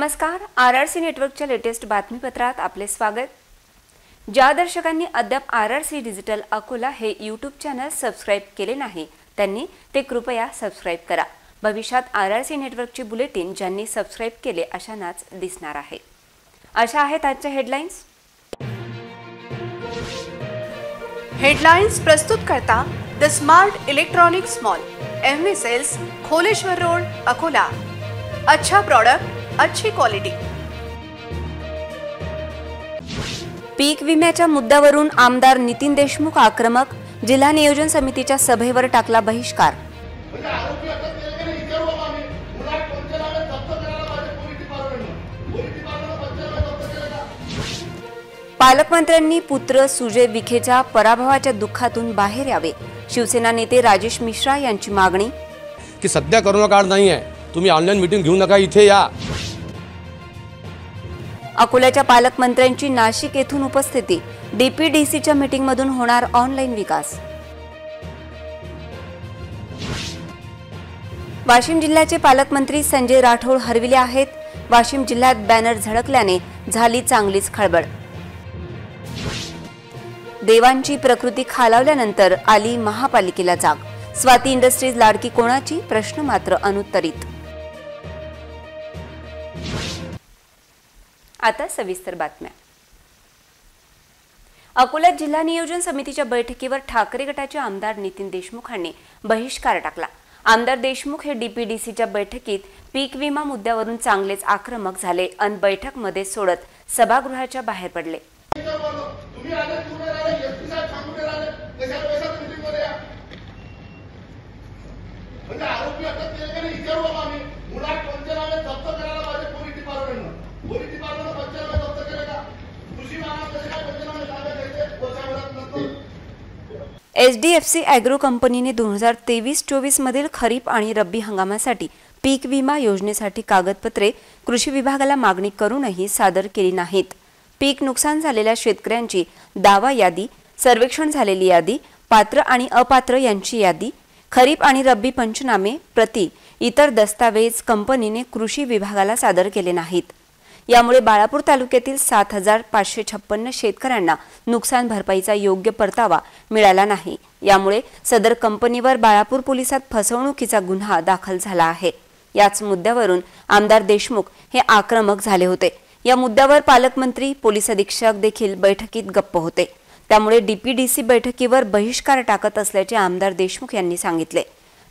नमस्कार, RRC नेटवर्कच्या latest बातमीपत्रात आपले स्वागत। ज्या दर्शकांनी अद्याप RRC डिजिटल अकोला हे यूट्यूब चॅनल सबस्क्राइब केले नाही त्यांनी ते कृपया सबस्क्राइब करा। भविष्यात RRC नेटवर्कची बुलेटिन ज्यांनी सबस्क्राइब केले अशांनाच दिसणार आहे। अशा आहेत आजच्या हेडलाइन्स। हेडलाइन्स प्रस्तुत करता the smart electronics mall, MV sales, Kholeshwar road, Akola. अच्छा प्रोडक्ट, अच्छी क्वालिटी। पीक विम्याच्या मुद्द्यावरून आमदार नितीन देशमुख आक्रमक, जिल्हा नियोजन समितीच्या सभेवर टाकला बहिष्कार। पालकमंत्र्यांनी पुत्र सुजय विखेच्या पराभवाच्या दुःखातून बाहेर यावे, शिवसेना नेते राजेश मिश्रा यांची मागणी। की सध्या कोरोना काळ नाही आहे, तुम्ही ऑनलाईन मीटिंग घेऊ नका, इथे या। अकोल्याच्या पालकमंत्र्यांची नाशिक येथून उपस्थिती, DPDCच्या मीटिंगमधून होणार ऑनलाईन विकास। वाशिम जिल्ह्याचे पालकमंत्री संजय राठोड हरविले आहेत, वाशिम जिल्ह्यात बॅनर झळकल्याने झाली चांगलीच खळबळ। देवांची प्रकृती खालावल्यानंतर आली महापालिकेला जाग, स्वाती इंडस्ट्रीज लाडकी कोणाची, प्रश्न मात्र अनुत्तरित। आता सविस्तर बातम्या। अकोला जिल्हा नियोजन समितीच्या बैठकीवर ठाकरे गटाचे आमदार नितीन देशमुखांनी बहिष्कार टाकला। आमदार देशमुख हे DPDCच्या बैठकीत पीक विमा मुद्द्यावरून चांगलेच आक्रमक झाले आणि बैठक मध्ये सोडत सभागृहाच्या बाहेर पडले। HDFC ॲग्रो कंपनीने 2023-24 मधील खरीप आणि रब्बी हंगामासाठी पीक विमा योजनेसाठी कागदपत्रे कृषी विभागाला मागणी करूनही सादर केली नाहीत। पीक नुकसान झालेल्या शेतकऱ्यांची दावा यादी, सर्वेक्षण झालेली यादी, पात्र आणि अपात्र यांची यादी, खरीप आणि रब्बी पंचनामे, प्रति, इतर दस्तावेज कंपनीने कृषी विभागाला सादर केले नाहीत। यामुळे बाळापूर तालुक्यातील 7556 शेतकऱ्यांना नुकसान भरपाईचा योग्य परतावा मिळाला नाही। यामुळे सदर कंपनीवर बाळापूर पोलिसात फसवणुकीचा गुन्हा दाखल झाला आहे। याच मुद्द्यावरून आमदार देशमुख हे आक्रमक झाले होते। या मुद्द्यावर पालकमंत्री, पोलीस अधीक्षक देखील बैठकीत गप्प होते। त्यामुळे DPDC बैठकीवर बहिष्कार टाकत असल्याचे आमदार देशमुख यांनी सांगितले।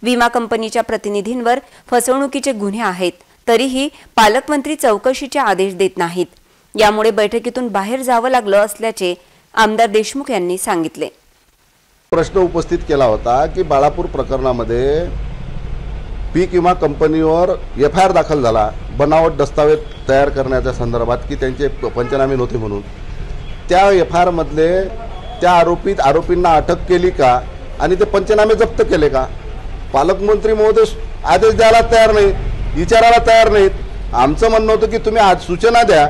विमा कंपनीच्या प्रतिनिधींवर फसवणुकीचे गुन्हे आहेत, तरीही पालकमंत्री चौकशीचे आदेश देत नाहीत। यामुळे बैठकीतून बाहेर जावं लागलं असल्याचे आमदार देशमुख यांनी सांगितले। प्रश्न उपस्थित केला होता की बाळापूर प्रकरणामध्ये पीक विमा कंपनीवर FIR दाखल झाला बनावट दस्तावेज तयार करण्याच्या संदर्भात की त्यांचे पंचनामे नव्हते म्हणून। त्या FIR मधले त्या आरोपींना अटक केली का आणि ते पंचनामे जप्त केले का? पालकमंत्री महोदय आदेश द्यायला तयार नाही, विचारायला तयार नाहीत। आमचं म्हणणं होतं की तुम्ही आज सूचना द्या,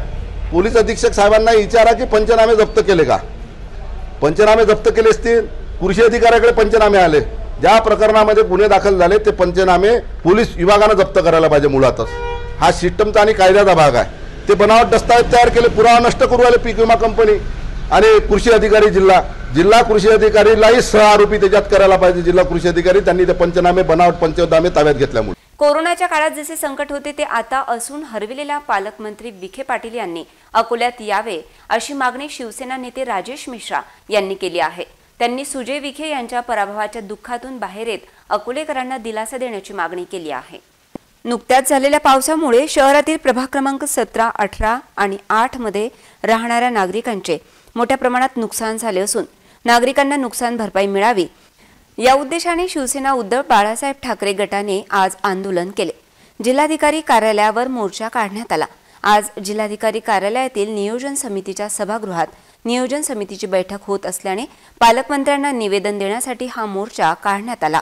पोलीस अधीक्षक साहेबांना विचारा की पंचनामे जप्त केले का। पंचनामे जप्त केले असतील, कृषी अधिकाऱ्याकडे पंचनामे आले, ज्या प्रकरणामध्ये गुन्हे दाखल झाले ते पंचनामे पोलीस विभागाने जप्त करायला पाहिजे। मुळातच हा सिस्टमचा आणि कायद्याचा भाग आहे। ते बनावट दस्तावेज तयार केले, पुरावा नष्ट करू आले पीक विमा कंपनी आणि कृषी अधिकारी, जिल्हा कृषी अधिकारीलाही सह आरोपी त्याच्यात करायला पाहिजे। जिल्हा कृषी अधिकारी त्यांनी ते पंचनामे बनावट पंचनामे ताब्यात घेतल्यामुळे कोरोनाच्या काळात जसे संकट होते ते आता असून हरविलेल्या पालकमंत्री विखे पाटील यांनी अकोल्यात यावे अशी मागणी शिवसेना नेते राजेश मिश्रा यांनी केली आहे। त्यांनी सुजय विखे यांच्या पराभवाच्या दुःखातून बाहेर येत अकोलेकरांना दिलासा देण्याची मागणी केली आहे। नुकत्याच झालेल्या पावसामुळे शहरातील प्रभाग क्रमांक 17, 18 आणि 8 मध्ये राहणाऱ्या नागरिकांचे मोठ्या प्रमाणात नुकसान झाले असून नागरिकांना नुकसान भरपाई मिळावी या उद्देशाने शिवसेना उद्धव बाळासाहेब ठाकरे गटाने आज आंदोलन केले। जिल्हाधिकारी कार्यालयावर मोर्चा काढण्यात आला। आज जिल्हाधिकारी कार्यालयातील नियोजन समितीच्या सभागृहात नियोजन समितीची बैठक होत असल्याने पालकमंत्र्यांना निवेदन देण्यासाठी हा मोर्चा काढण्यात आला।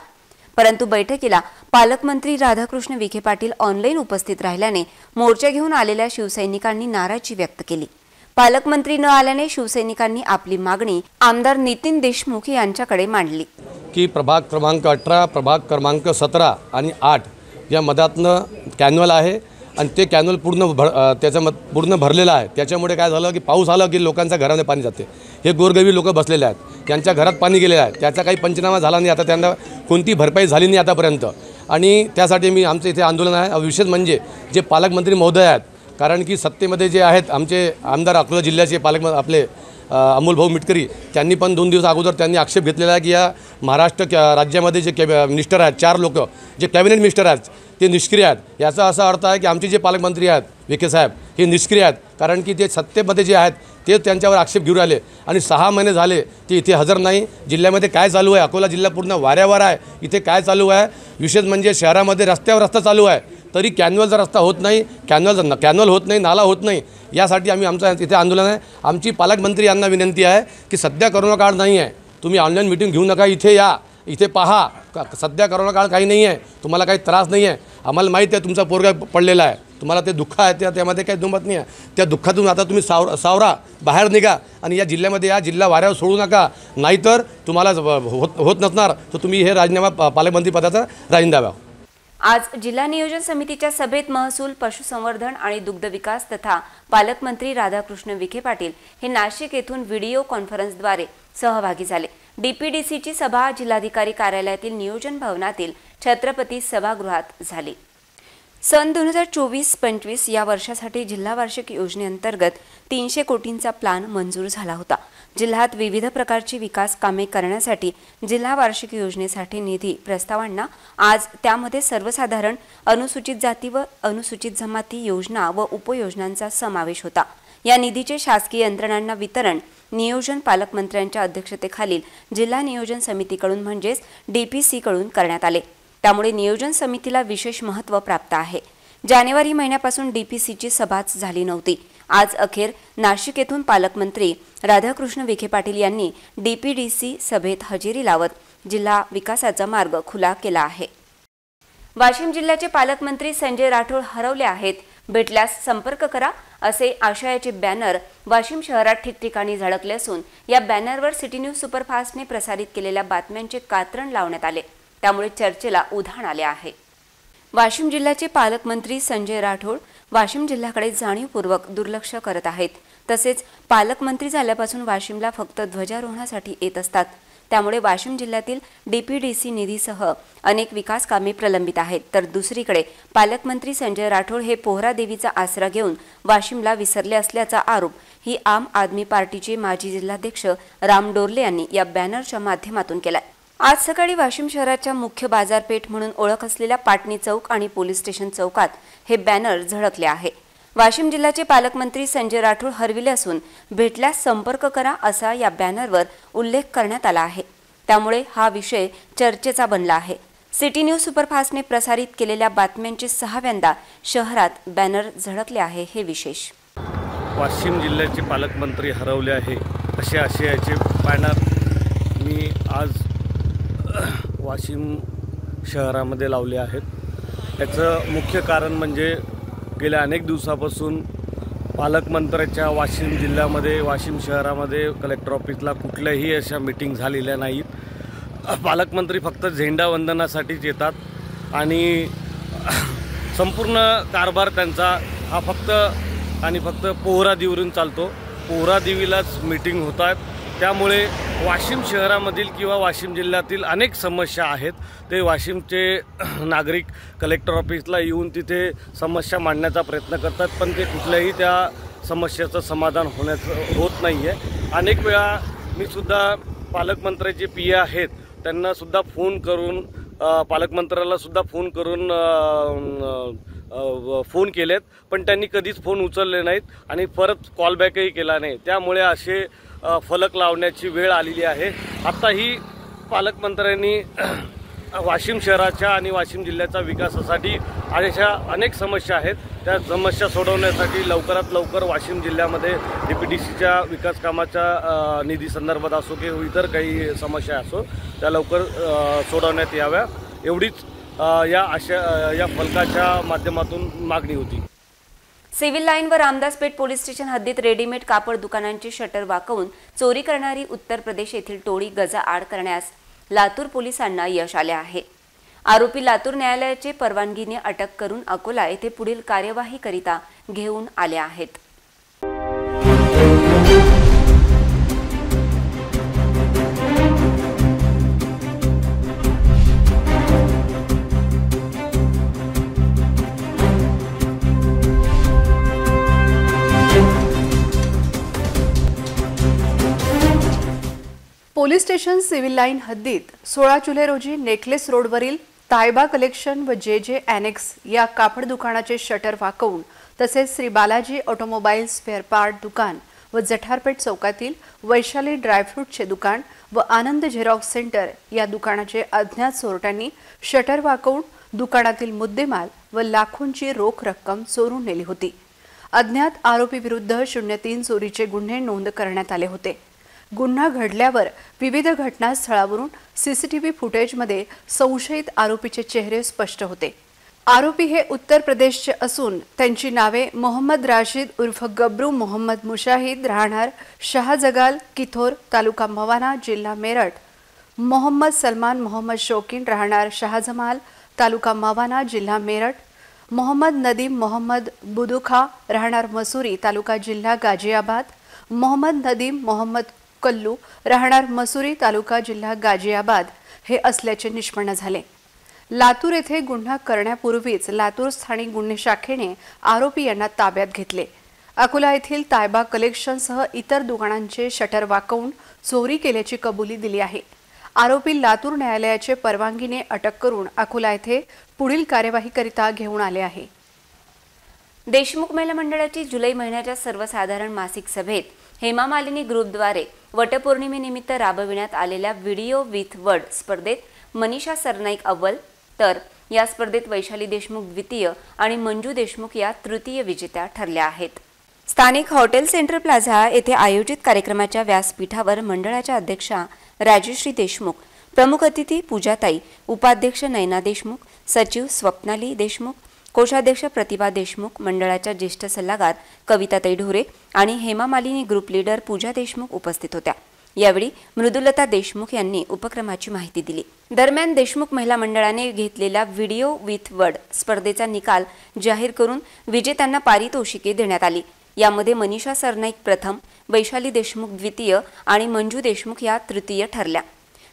परंतु बैठकीला पालकमंत्री राधाकृष्ण विखे पाटील ऑनलाईन उपस्थित राहिल्याने मोर्चा घेऊन आलेल्या शिवसैनिकांनी नाराजी व्यक्त केली। पालकमंत्री न आल्याने शिवसैनिकांनी आपली मागणी आमदार नितीन देशमुख यांच्याकडे मांडली की प्रभाग क्रमांक 18, प्रभाग क्रमांक 17 आणि 8 या मधातनं कॅन्वल आहे आणि ते कॅनल पूर्ण भरलेलं आहे। त्याच्यामुळे काय झालं की पाऊस आला की लोकांच्या घरामध्ये पाणी जाते। हे गोरगरीब लोक बसलेले आहेत, त्यांच्या घरात पाणी गेलेलं आहे, त्याचा काही पंचनामा झाला नाही, आता त्यांना कोणती भरपाई झाली नाही आतापर्यंत। आणि त्यासाठी मी आमचं इथे आंदोलन आहे। विशेष म्हणजे जे पालकमंत्री महोदय आहेत, कारण की सत्तेमध्ये जे आहेत आमचे आमदार अकोला जिल्ह्याचे आपले अमोल भाऊ मिटकरी, त्यांनी पण 2 दिवस अगोदर त्यांनी आक्षेप घेतलेला आहे की या महाराष्ट्र राज्यामध्ये जे मिनिस्टर आहेत 4 लोक जे कॅबिनेट मिनिस्टर आहेत ते निष्क्रिय आहेत। याचा असा अर्थ आहे की आमचे जे पालकमंत्री आहेत विखे साहेब हे निष्क्रिय आहेत, कारण की ते सत्तेमध्ये जे आहेत ते त्यांच्यावर आक्षेप घेऊन राहिले आणि 6 महिने झाले ते इथे हजर नाही। जिल्ह्यामध्ये काय चालू आहे, अकोला जिल्हा पूर्ण वाऱ्यावर आहे, इथे काय चालू आहे। विशेष म्हणजे शहरामध्ये रस्त्यावर रस्ता चालू आहे तरी कॅन्वलचा रस्ता होत नाही, कॅनल होत नाही, नाला होत नाही। यासाठी आम्ही आमचं इथे आंदोलन आहे। आमची पालकमंत्री यांना विनंती आहे की सध्या कोरोना काळ नाही आहे, तुम्ही ऑनलाईन मीटिंग घेऊ नका, इथे या, इथे पहा, सध्या कोरोना काळ काही नाही आहे, तुम्हाला काही त्रास नाही आहे। आम्हाला माहिती आहे तुमचा पोरगा पडलेला आहे, तुम्हाला ते दुःख आहे, त्यामध्ये काही दुमत नाही आहे। त्या दुःखातून आता तुम्ही सावरा बाहेर निघा आणि या जिल्ह्यामध्ये या, जिल्हा वाऱ्यावर सोडू नका, नाहीतर तुम्हाला होत नसणार तर तुम्ही हे राजीनामा पालकमंत्री पदाचा राजीनामा द्यावा। आज जिल्हा नियोजन समितीच्या सभेत महसूल, पशुसंवर्धन आणि दुग्ध विकास तथा पालकमंत्री राधाकृष्ण विखे पाटील हे नाशिक येथून व्हिडिओ कॉन्फरन्सद्वारे सहभागी झाले। डीपीडीसीची सभा जिल्हाधिकारी कार्यालयातील नियोजन भवनातील छत्रपती सभागृहात झाली। सन 2024-25 या वर्षासाठी जिल्हा वार्षिक योजनेअंतर्गत 300 कोटींचा प्लॅन मंजूर झाला होता। जिल्ह्यात विविध प्रकारची विकास कामे करण्यासाठी जिल्हा वार्षिक योजनेसाठी निधी प्रस्तावांना आज त्यामध्ये सर्वसाधारण अनुसूचित जाती व अनुसूचित जमाती योजना व उपयोजनांचा समावेश होता। या निधीचे शासकीय यंत्रणांना वितरण नियोजन पालकमंत्र्यांच्या अध्यक्षतेखालील जिल्हा नियोजन समितीकडून म्हणजेच डीपीसी कडून करण्यात आले। त्यामुळे नियोजन समितीला विशेष महत्त्व प्राप्त आहे। जानेवारी महिन्यापासून डीपीसीची सभाच झाली नव्हती। आज अखेर नाशिक येथून पालकमंत्री राधाकृष्ण विखे पाटील यांनी डीपीडीसी सभेत हजेरी लावत जिल्हा विकासाचा मार्ग खुला केला आहे। वाशिम जिल्ह्याचे पालकमंत्री संजय राठोड हरवले आहेत, भेटल्यास संपर्क करा असे आशयाचे बॅनर वाशिम शहरात ठिकठिकाणी झळकले असून या बॅनरवर सिटी न्यूज सुपरफास्टने प्रसारित केलेल्या बातम्यांचे कात्रण लावण्यात आले, त्यामुळे चर्चेला उधाण आले आहे। वाशिम जिल्ह्याचे पालकमंत्री संजय राठोड वाशिम जिल्ह्याकडे जाणीवपूर्वक दुर्लक्ष करत आहेत। तसेच पालकमंत्री झाल्यापासून वाशिमला फक्त ध्वजारोहणासाठी येत असतात। त्यामुळे वाशिम जिल्ह्यातील डीपीडीसी निधीसह अनेक विकास कामे प्रलंबित आहेत। तर दुसरीकडे पालकमंत्री संजय राठोड हे पोहरा देवीचा आसरा घेऊन वाशिमला विसरले असल्याचा आरोप ही आम आदमी पार्टीचे माजी जिल्हाध्यक्ष राम डोरले यांनी या बॅनरच्या माध्यमातून केला। आज सकाळी वाशिम शहराच्या मुख्य बाजारपेठ म्हणून ओळख असलेल्या पाटणी चौक आणि पोलीस स्टेशन चौकात हे बॅनर झळकले आहे। वाशिम जिल्ह्याचे पालकमंत्री संजय राठोड हरविले असून भेटल्यास संपर्क करा असा या बॅनरवर उल्लेख करण्यात आला आहे। त्यामुळे हा विषय चर्चेचा बनला आहे। सिटी न्यूज सुपरफास्टने प्रसारित केलेल्या बातम्यांचे 6व्यांदा शहरात बॅनर झळकले आहे हे विशेष। वाशिम जिल्ह्याचे पालकमंत्री हरवले आहे असे आशयाचे बॅनर मी आज वाशिम शहरामध्ये लावले आहेत। याचं मुख्य कारण म्हणजे गेल्या अनेक दिवसापासून पालकमंत्र्याच्या वाशिम जिल्ह्यामध्ये वाशिम शहरामध्ये कलेक्टर ऑफिसला कुठल्याही अशा मीटिंग झालेल्या नाहीत। पालकमंत्री फक्त झेंडावंदनासाठीच येतात आणि संपूर्ण कारभार त्यांचा हा फक्त आणि फक्त पोहरा देवीवरून चालतो। पोहरा देवीलाच मीटिंग होतात। त्यामुळे वाशिम शहरामधील किंवा वाशिम जिल्ह्यातील अनेक समस्या आहेत ते वाशिमचे नागरिक कलेक्टर ऑफिसला येऊन तिथे समस्या मांडण्याचा प्रयत्न करतात, पण ते कुठल्याही त्या समस्याचं समाधान होत नाही आहे। अनेक वेळा मी सुद्धा पालकमंत्र्याचे पी आहेत त्यांना सुद्धा फोन करून पालकमंत्र्याला सुद्धा फोन करून फोन केलेत, पण त्यांनी कधीच फोन उचलले नाहीत आणि परत कॉलबॅकही केला नाही। त्यामुळे असे फलक लावण्याची वेळ आलेली आहे। आताही पालकमंत्र्यांनी वाशिम शहराच्या आणि वाशिम जिल्ह्याच्या विकासासाठी अशा अनेक समस्या आहेत, त्या समस्या सोडवण्यासाठी लवकरात लवकर वाशिम जिल्ह्यामध्ये डीपीडीसीच्या विकास कामाच्या निधी संदर्भात असो किंवा इतर काही समस्या असो त्या लवकर सोडवण्यात याव्या एवढीच या फलकाच्या माध्यमातून मागणी होती। सिव्हिल लाईन व रामदासपेठ पोलीस स्टेशन हद्दीत रेडीमेड कापड दुकानांचे शटर वाकवून चोरी करणारी उत्तर प्रदेश येथील टोळी गजाआड करण्यास लातूर पोलिसांना यश आले आहे। आरोपी लातूर न्यायालयाचे परवानगीने अटक करून अकोला येथे पुढील कार्यवाहीकरिता घेऊन आले आहेत. पोलीस स्टेशन सिव्हिल लाईन हद्दीत 16 जुलै रोजी नेकलेस रोडवरील तायबा कलेक्शन व जे एनेक्स या कापड दुकानाचे शटर वाकवून तसेच Shri Balaji automobile spare part दुकान व जठारपेठ चौकातील वैशाली ड्रायफ्रूटचे दुकान व आनंद झेरॉक्स सेंटर या दुकानाचे अज्ञात चोरट्यांनी शटर वाकवून दुकानातील मुद्देमाल व लाखोंची रोख रक्कम चोरून नेली होती. अज्ञात आरोपी विरुद्ध 03 चोरीचे गुन्हे नोंद करण्यात आले होते. गुन्हा घडल्यावर विविध घटनास्थळावरून सीसीटीव्ही फुटेजमध्ये संशयित आरोपीचे चेहरे स्पष्ट होते. आरोपी हे उत्तर प्रदेशचे असून त्यांची नावे मोहम्मद राशिद उर्फ गब्रू मोहम्मद मुशाहिद राहणार शहाजगाल किथोर तालुका मवाना जिल्हा मेरठ, मोहम्मद सलमान मोहम्मद शौकीन राहणार शहाजमाल तालुका मवाना जिल्हा मेरठ, मोहम्मद नदीम मोहम्मद बुदुखा राहणार मसुरी तालुका जिल्हा गाजियाबाद, मोहम्मद नदीम मोहम्मद कल्लू राहणार मसुरी तालुका जिल्हा गाजियाबाद हे असल्याचे निष्पन्न झाले. लातूर येथे गुन्हा करण्यापूर्वीच लातूर स्थानिक गुन्हे शाखेने आरोपी यांना ताब्यात घेतले. अकोला येथील तायबा कलेक्शनसह इतर दुकानांचे शटर वाकवून चोरी केल्याची कबुली दिली आहे. आरोपी लातूर न्यायालयाचे परवानगीने अटक करून अकोला येथे पुढील कार्यवाहीकरिता घेऊन आले आहे. देशमुख महिला मंडळाची जुलै महिन्याच्या सर्वसाधारण मासिक सभेत हेमा मालिनी ग्रुपद्वारे वटपौर्णिमेनिमित्त राबविण्यात आलेल्या व्हिडिओ विथ वर्ड स्पर्धेत मनीषा सरनाईक अव्वल तर या स्पर्धेत वैशाली देशमुख द्वितीय आणि मंजू देशमुख या तृतीय विजेत्या ठरल्या आहेत. स्थानिक हॉटेल सेंटर प्लाझा येथे आयोजित कार्यक्रमाच्या व्यासपीठावर मंडळाच्या अध्यक्षा राजश्री देशमुख, प्रमुख अतिथी पूजाताई, उपाध्यक्ष नयना देशमुख, सचिव स्वप्नाली देशमुख, कोषाध्यक्ष प्रतिभा देशमुख, मंडळाच्या ज्येष्ठ सल्लागार कविताताई ढोरे आणि हेमा मालिनी ग्रुप लीडर पूजा देशमुख उपस्थित होत्या. यावेळी मृदुलता देशमुख यांनी उपक्रमाची माहिती दिली. दरम्यान देशमुख महिला मंडळाने घेतलेल्या व्हिडिओ विथ वर्ड स्पर्धेचा निकाल जाहीर करून विजेत्यांना पारितोषिके देण्यात आली. यामध्ये मनीषा सरनाईक प्रथम, वैशाली देशमुख द्वितीय आणि मंजू देशमुख या तृतीय ठरल्या.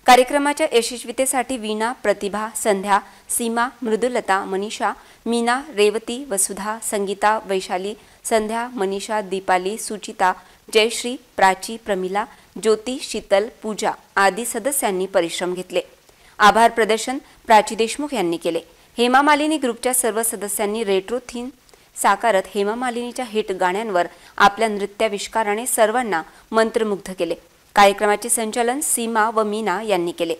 कार्यक्रमाच्या यशस्वीतेसाठी वीणा, प्रतिभा, संध्या, सीमा, मृदुलता, मनीषा, मीना, रेवती, वसुधा, संगीता, वैशाली, संध्या, मनीषा, दीपाली, सुचिता, जयश्री, प्राची, प्रमिला, ज्योती, शीतल, पूजा आदी सदस्यांनी परिश्रम घेतले. आभार प्रदर्शन प्राची देशमुख यांनी केले. हेमा मालिनी ग्रुपच्या सर्व सदस्यांनी रेट्रो थीम साकारत हेमा मालिनीच्या हिट गाण्यांवर आपल्या नृत्याविष्काराने सर्वांना मंत्रमुग्ध केले. कार्यक्रमाचे संचालन सीमा व मीना यांनी केले.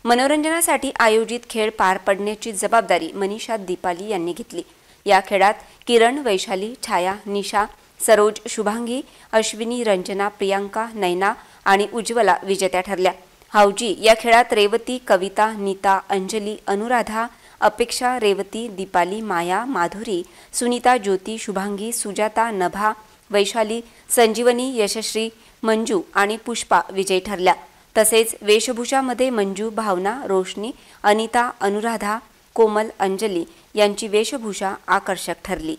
मनोरंजनासाठी आयोजित खेळ पार पडण्याची जबाबदारी मनीषा, दीपाली यांनी घेतली. या खेळात किरण, वैशाली, छाया, निशा, सरोज, शुभांगी, अश्विनी, रंजना, प्रियांका, नैना आणि उज्ज्वला विजेत्या ठरल्या. हावजी या खेळात रेवती, कविता, नीता, अंजली, अनुराधा, अपेक्षा, रेवती, दीपाली, माया, माधुरी, सुनीता, ज्योती, शुभांगी, सुजाता, नभा, वैशाली, संजीवनी, यशश्री, मंजू आणि पुष्पा विजयी ठरल्या. तसेच वेशभूषामध्ये मंजू, भावना, रोशनी, अनिता, अनुराधा, कोमल, अंजली यांची वेशभूषा आकर्षक ठरली.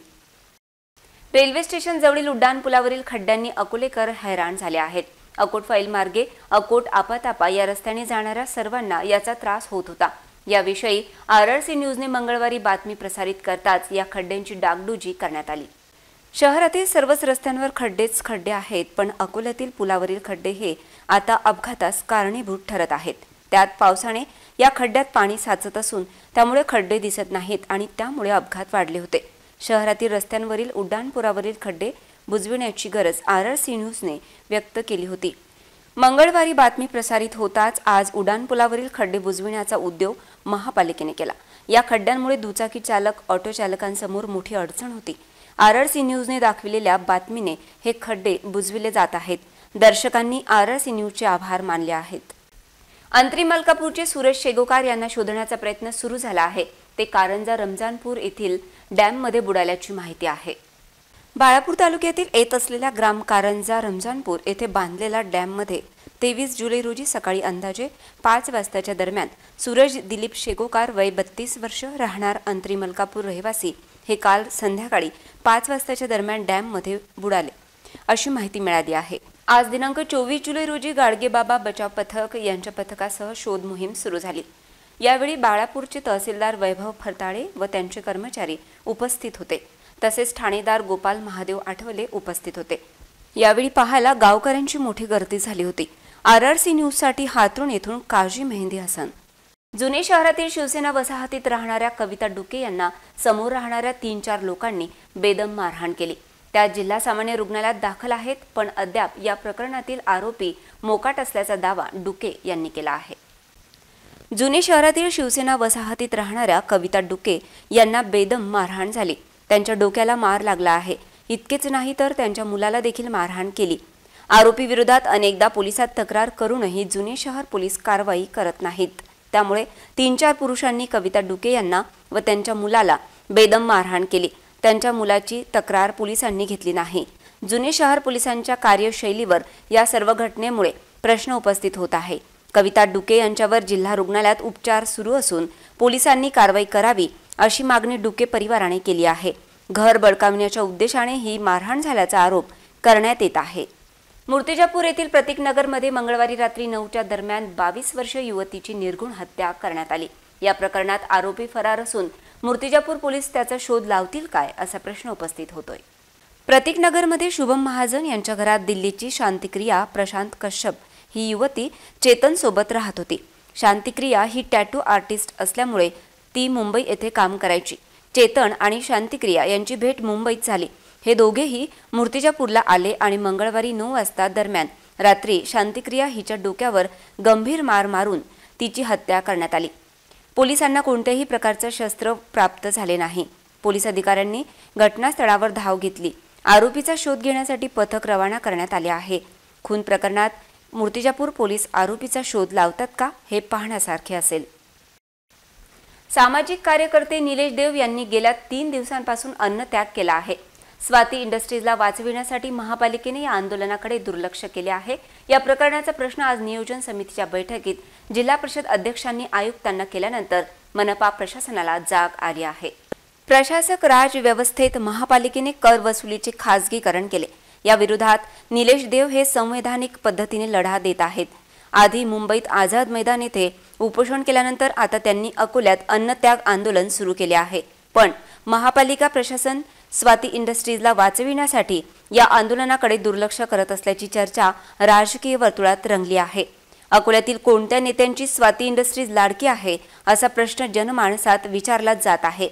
रेल्वे स्टेशन जवळील उड्डाणपुलावरील खड्ड्यांनी अकोलेकर हैराण झाले आहेत. अकोट फाईल मार्गे अकोट आपातापा या रस्त्याने जाणाऱ्या सर्वांना याचा त्रास होत होता. याविषयी RRC न्यूजने मंगळवारी बातमी प्रसारित करताच या खड्ड्यांची डागडुजी करण्यात आली. शहरातील सर्वच रस्त्यांवर खड्डेच खड्डे आहेत, पण अकोल्यातील पुलावरील खड्डे हे आता अपघातास कारणीभूत ठरत आहेत. त्यात पावसाने या खड्ड्यात पाणी साचत असून त्यामुळे खड्डे दिसत नाहीत आणि त्यामुळे अपघात वाढले होते. शहरातील रस्त्यांवरील उड्डाणपुलावरील खड्डे बुजविण्याची गरज RRC न्यूजने व्यक्त केली होती. मंगळवारी बातमी प्रसारित होताच आज उड्डाणपुलावरील खड्डे बुजविण्याचा उद्योग महापालिकेने केला. या खड्ड्यांमुळे दुचाकी चालक, ऑटो चालकांसमोर मोठी अडचण होती. RRC न्यूजने दाखविलेल्या बातमीने हे खड्डे बुजविले जात आहेत. दर्शकांनी RRC न्यूजचे आभार मानले आहेत. अंतरी मलकापूरचे सुरेश शेगोकार यांना शोधण्याचा प्रयत्न सुरू झाला आहे. ते कारंजा रमजानपूर येथील डॅममध्ये बुडाल्याची माहिती आहे. बाळापूर तालुक्यातील येत असलेल्या ग्राम कारंजा रमजानपूर येथे बांधलेल्या डॅममध्ये 23 जुलै रोजी सकाळी अंदाजे 5 वाजताच्या दरम्यान सूरज दिलीप शेगोकार वय 32 वर्ष राहणार अंतरी मलकापूर रहिवासी हे काल संध्याकाळी 5 वाजताच्या दरम्यान डॅममध्ये बुडाले अशी माहिती मिळाली आहे। आज दिनांक 24 जुलै रोजी गाडगेबाबा बचाव पथक यांच्या पथकासह शोध मोहीम सुरू झाली। यावेळी बाळापूरचे तहसीलदार वैभव फरताळे व त्यांचे कर्मचारी उपस्थित होते। तसेच ठाणेदार गोपाल महादेव आठवले उपस्थित होते। यावेळी पाहायला गावकऱ्यांची मोठी गर्दी झाली होती। RRC न्यूजसाठी हातरून येथून काजी मेहंदी हसन। जुने शहरातील शिवसेना वसाहतीत राहणाऱ्या कविता डुके यांना समोर राहणाऱ्या 3-4 लोकांनी बेदम मारहाण केली। त्या जिल्हा सामान्य रुग्णालयात दाखल आहेत, पण अद्याप या प्रकरणातील आरोपी मोकाट असल्याचा दावा डुके यांनी केला आहे। जुने शहरातील शिवसेना वसाहतीत राहणाऱ्या कविता डुके यांना बेदम मारहाण झाली। त्यांच्या डोक्याला मार लागला आहे। इतकेच नाही तर त्यांच्या मुलाला देखील मारहाण केली। आरोपी विरोधात अनेकदा पोलिसात तक्रार करूनही जुने शहर पोलीस कारवाई करत नाहीत। त्यामुळे 3-4 पुरुषांनी कविता डुके यांना व त्यांच्या मुलाला बेदम मारहाण केली। त्यांच्या मुलाची तक्रार पोलिसांनी घेतली नाही। जुने शहर पोलिसांच्या कार्यशैलीवर या सर्व घटनेमुळे प्रश्न उपस्थित होत आहे। कविता डुके यांच्यावर जिल्हा रुग्णालयात उपचार सुरू असून पोलिसांनी कारवाई करावी अशी मागणी डुके परिवाराने केली आहे। घर बळकावण्याच्या उद्देशाने ही मारहाण झाल्याचा आरोप करण्यात येत आहे। मूर्तिजापूर येथील प्रतीकनगरमध्ये मंगळवारी रात्री 9च्या दरम्यान 22 वर्षीय युवतीची निर्घृण हत्या करण्यात आली। या प्रकरणात आरोपी फरार असून मूर्तिजापूर पोलीस त्याचा शोध लावतील काय असा प्रश्न उपस्थित होतोय। प्रतीकनगरमध्ये शुभम महाजन यांच्या घरात दिल्लीची शांतिक्रिया प्रशांत कश्यप ही युवती चेतन सोबत राहत होती। शांतिक्रिया ही टॅटू आर्टिस्ट असल्यामुळे ती मुंबई येथे काम करायची। चेतन आणि शांतिक्रिया यांची भेट मुंबईत झाली। हे दोघेही मूर्तिजापूरला आले आणि मंगळवारी 9 वाजता दरम्यान रात्री शांतिक्रिया हिच्या डोक्यावर गंभीर मार मारून तिची हत्या करण्यात आली। पोलिसांना कोणत्याही प्रकारचे शस्त्र प्राप्त झाले नाही। पोलीस अधिकाऱ्यांनी घटनास्थळावर धाव घेतली। आरोपीचा शोध घेण्यासाठी पथक रवाना करण्यात आले आहे। खून प्रकरणात मूर्तिजापूर पोलीस आरोपीचा शोध लावतात का हे पाहण्यासारखे असेल। सामाजिक कार्यकर्ते निलेश देव यांनी गेल्या 3 दिवसांपासून अन्नत्याग केला आहे। स्वाती इंडस्ट्रीजला वाचविण्यासाठी महापालिकेने या आंदोलनाकडे दुर्लक्ष केले आहे। या प्रकरणाचा प्रश्न आज नियोजन समितीच्या बैठकीत जिल्हा परिषद अध्यक्षांनी आयुक्तांना केल्यानंतर मनपा प्रशासनाला जाग आली आहे। प्रशासक राज व्यवस्थेत महापालिकेने कर वसुलीचे खासगीकरण केले। या विरोधात निलेश देव हे संवैधानिक पद्धतीने लढा देत आहेत। आधी मुंबईत आझाद मैदान येथे उपोषण केल्यानंतर आता त्यांनी अकोल्यात अन्नत्याग आंदोलन सुरू केले आहे। पण महापालिका प्रशासन स्वाती इंडस्ट्रीजला वाचविण्यासाठी या आंदोलनाकडे दुर्लक्ष करत असल्याची चर्चा राजकीय वर्तुळात रंगली आहे। अकोल्यातील कोणत्या नेत्यांची स्वाती इंडस्ट्रीज लाडकी आहे असा प्रश्न जनमानसात विचारला जात आहे।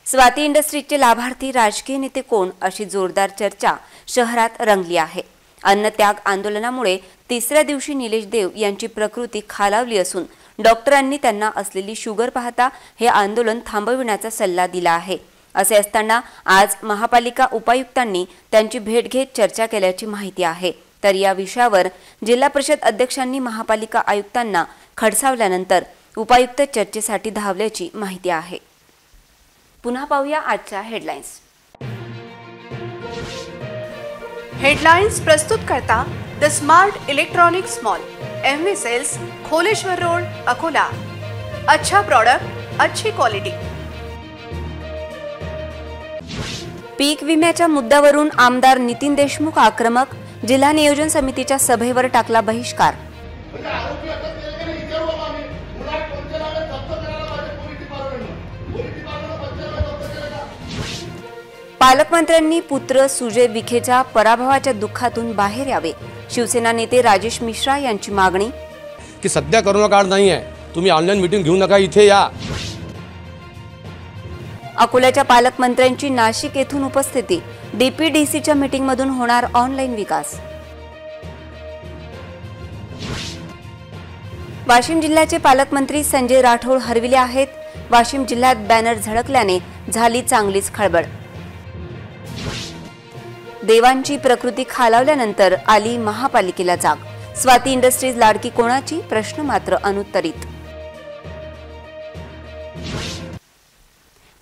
स्वाती इंडस्ट्रीजचे लाभार्थी राजकीय नेते कोण अशी जोरदार चर्चा शहरात रंगली आहे। अन्नत्याग आंदोलनामुळे 3ऱ्या दिवशी निलेश देव यांची प्रकृती खालावली असून डॉक्टरांनी त्यांना असलेली शुगर पाहता हे आंदोलन थांबविण्याचा सल्ला दिला आहे। असे असताना आज महापालिका उपायुक्तांनी त्यांची भेट घेत चर्चा केल्याची माहिती आहे। तर या विषयावर जिल्हा परिषद अध्यक्षांनी महापालिका आयुक्तांना खडसावल्यानंतर उपायुक्त चर्चेसाठी धावल्याची माहिती आहे। पुन्हा पाहूया आजच्या हेडलाईन्स। हेडलाइन्स प्रस्तुत करता the smart electronics mall, MV sales, Kholeshwar road, Akola. अच्छा प्रोडक्ट, अच्छी क्वालिटी। पीक विम्याच्या मुद्द्यावरून आमदार नितीन देशमुख आक्रमक, जिल्हा नियोजन समितीच्या सभेवर टाकला बहिष्कार। पालकमंत्र्यांनी पुत्र सुजय विखेच्या पराभवाच्या दुःखातून बाहेर यावे, शिवसेना नेते राजेश मिश्रा यांची मागणी। की सध्या कोरोना काळ नाही आहे, तुम्ही ऑनलाईन मीटिंग घेऊ नका, इथे या। अकोल्याच्या पालकमंत्र्यांची नाशिक येथून उपस्थिती, DPDCच्या मीटिंगमधून होणार ऑनलाईन विकास। वाशिम जिल्ह्याचे पालकमंत्री संजय राठोड हरविले आहेत। वाशिम जिल्ह्यात बॅनर झळकल्याने झाली चांगलीच खळबळ। देवांची प्रकृती खालावल्यानंतर आली महापालिकेला जाग, स्वाती इंडस्ट्रीज लाडकी कोणाची प्रश्न मात्र अनुत्तरित।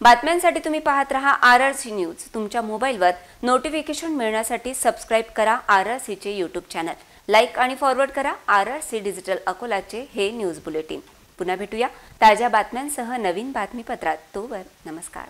बातम्यांसाठी तुम्ही पाहत रहा RRC न्यूज। तुमच्या मोबाईलवर नोटिफिकेशन मिळण्यासाठी सबस्क्राइब करा RRC चे YouTube चॅनल, लाईक आणि फॉरवर्ड करा RRC डिजिटल अकोलाचे हे न्यूज बुलेटिन। पुन्हा भेटूया ताज्या बातम्यांसह नवीन बातमीपत्रात। तोवर नमस्कार।